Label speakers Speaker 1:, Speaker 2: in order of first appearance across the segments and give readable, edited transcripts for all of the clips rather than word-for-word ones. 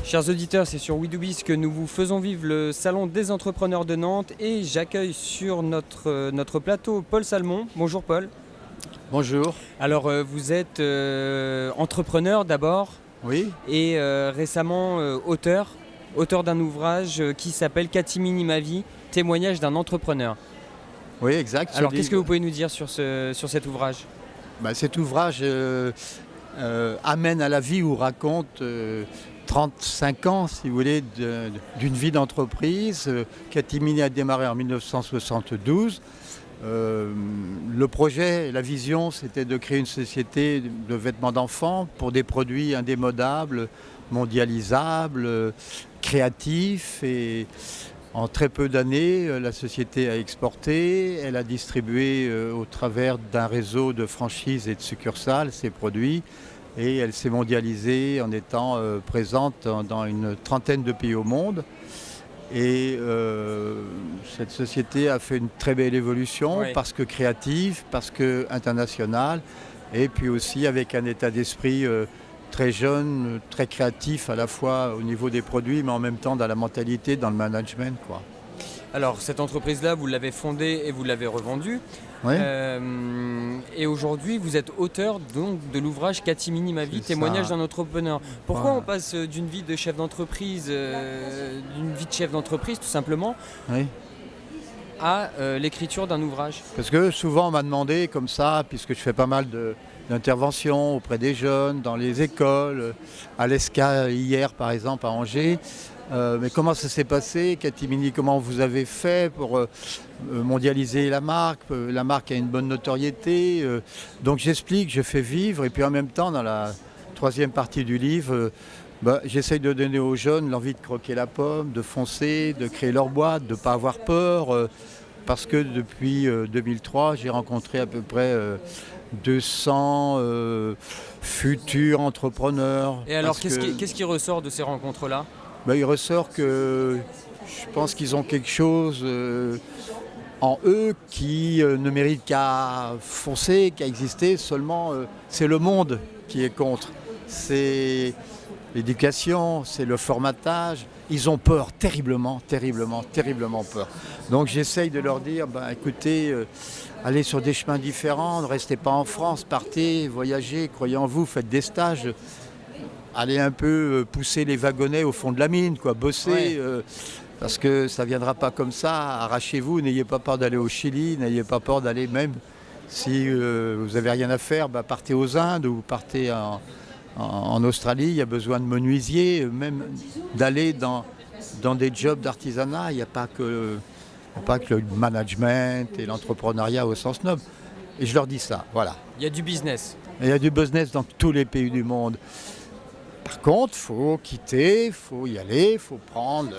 Speaker 1: Chers auditeurs, c'est sur WeDoBiz que nous vous faisons vivre le Salon des entrepreneurs de Nantes et j'accueille sur notre plateau Paul Salmon. Bonjour Paul.
Speaker 2: Bonjour.
Speaker 1: Alors vous êtes entrepreneur d'abord
Speaker 2: Oui.
Speaker 1: et récemment auteur d'un ouvrage qui s'appelle Catimini ma vie, témoignage d'un entrepreneur.
Speaker 2: Oui, exact.
Speaker 1: Alors qu'est-ce que vous pouvez nous dire sur cet ouvrage ?
Speaker 2: Cet ouvrage amène à la vie ou raconte 35 ans, si vous voulez, d'une vie d'entreprise. Catimini a démarré en 1972. Le projet, la vision, c'était de créer une société de vêtements d'enfants pour des produits indémodables, mondialisables, créatifs. Et en très peu d'années, la société a exporté. Elle a distribué au travers d'un réseau de franchises et de succursales ses produits. Et elle s'est mondialisée en étant présente dans une trentaine de pays au monde. Et cette société a fait une très belle évolution, oui, parce que créative, parce que internationale, et puis aussi avec un état d'esprit très jeune, très créatif à la fois au niveau des produits, mais en même temps dans la mentalité, dans le management, quoi.
Speaker 1: Alors cette entreprise-là, vous l'avez fondée et vous l'avez revendue. Oui. Et aujourd'hui, vous êtes auteur donc, de l'ouvrage Catimini ma vie, témoignage d'un entrepreneur. Pourquoi on passe d'une vie de chef d'entreprise, tout simplement, oui, à l'écriture d'un ouvrage ?
Speaker 2: Parce que souvent on m'a demandé comme ça, puisque je fais pas mal d'interventions auprès des jeunes, dans les écoles, à l'ESCA hier par exemple à Angers. Mais comment ça s'est passé, Catimini? Comment vous avez fait pour mondialiser la marque? La marque a une bonne notoriété. Donc j'explique, je fais vivre. Et puis en même temps, dans la troisième partie du livre, j'essaye de donner aux jeunes l'envie de croquer la pomme, de foncer, de créer leur boîte, de ne pas avoir peur. Parce que depuis 2003, j'ai rencontré à peu près 200 futurs entrepreneurs.
Speaker 1: Et alors, qu'est-ce qui ressort de ces rencontres-là ?
Speaker 2: Il ressort que je pense qu'ils ont quelque chose en eux qui ne mérite qu'à foncer, qu'à exister. Seulement, c'est le monde qui est contre. C'est l'éducation, c'est le formatage. Ils ont peur, terriblement peur. Donc j'essaye de leur dire, écoutez, allez sur des chemins différents, ne restez pas en France, partez, voyagez, croyez en vous, faites des stages. Allez un peu pousser les wagonnets au fond de la mine, bosser, ouais. Parce que ça ne viendra pas comme ça. Arrachez-vous, n'ayez pas peur d'aller au Chili, n'ayez pas peur d'aller même, si vous n'avez rien à faire, partez aux Indes ou partez en Australie. Il y a besoin de menuisiers, même d'aller dans des jobs d'artisanat. Il n'y a pas que le management et l'entrepreneuriat au sens noble. Et je leur dis ça, voilà.
Speaker 1: Il y a du business.
Speaker 2: Il y a du business dans tous les pays du monde. Par contre, il faut quitter, il faut y aller, il faut prendre,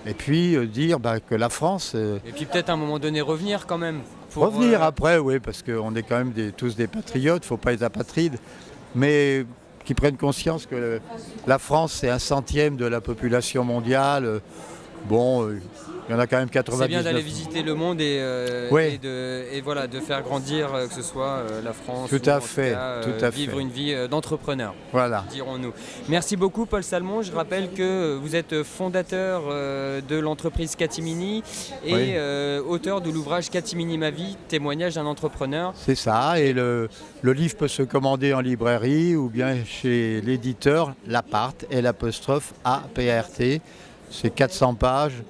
Speaker 2: et puis dire que la France...
Speaker 1: Et puis peut-être à un moment donné revenir quand même.
Speaker 2: Revenir après, oui, parce qu'on est quand même tous des patriotes, il ne faut pas être apatride, mais qui prennent conscience que la France, c'est 1/100 de la population mondiale. Il y en a quand même 99.
Speaker 1: C'est bien d'aller visiter le monde
Speaker 2: oui,
Speaker 1: et voilà, de faire grandir, que ce soit la France,
Speaker 2: tout à fait,
Speaker 1: vivre une vie d'entrepreneur,
Speaker 2: voilà,
Speaker 1: dirons-nous. Merci beaucoup Paul Salmon. Je rappelle que vous êtes fondateur de l'entreprise Catimini et oui, auteur de l'ouvrage Catimini ma vie, témoignage d'un entrepreneur.
Speaker 2: C'est ça, et le livre peut se commander en librairie ou bien chez l'éditeur Lapart, L'APART. C'est 400 pages.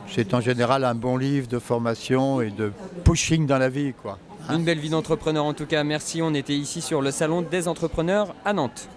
Speaker 2: C'est en général un bon livre de formation et de pushing dans la vie,
Speaker 1: Une belle vie d'entrepreneur en tout cas. Merci, on était ici sur le Salon des entrepreneurs à Nantes.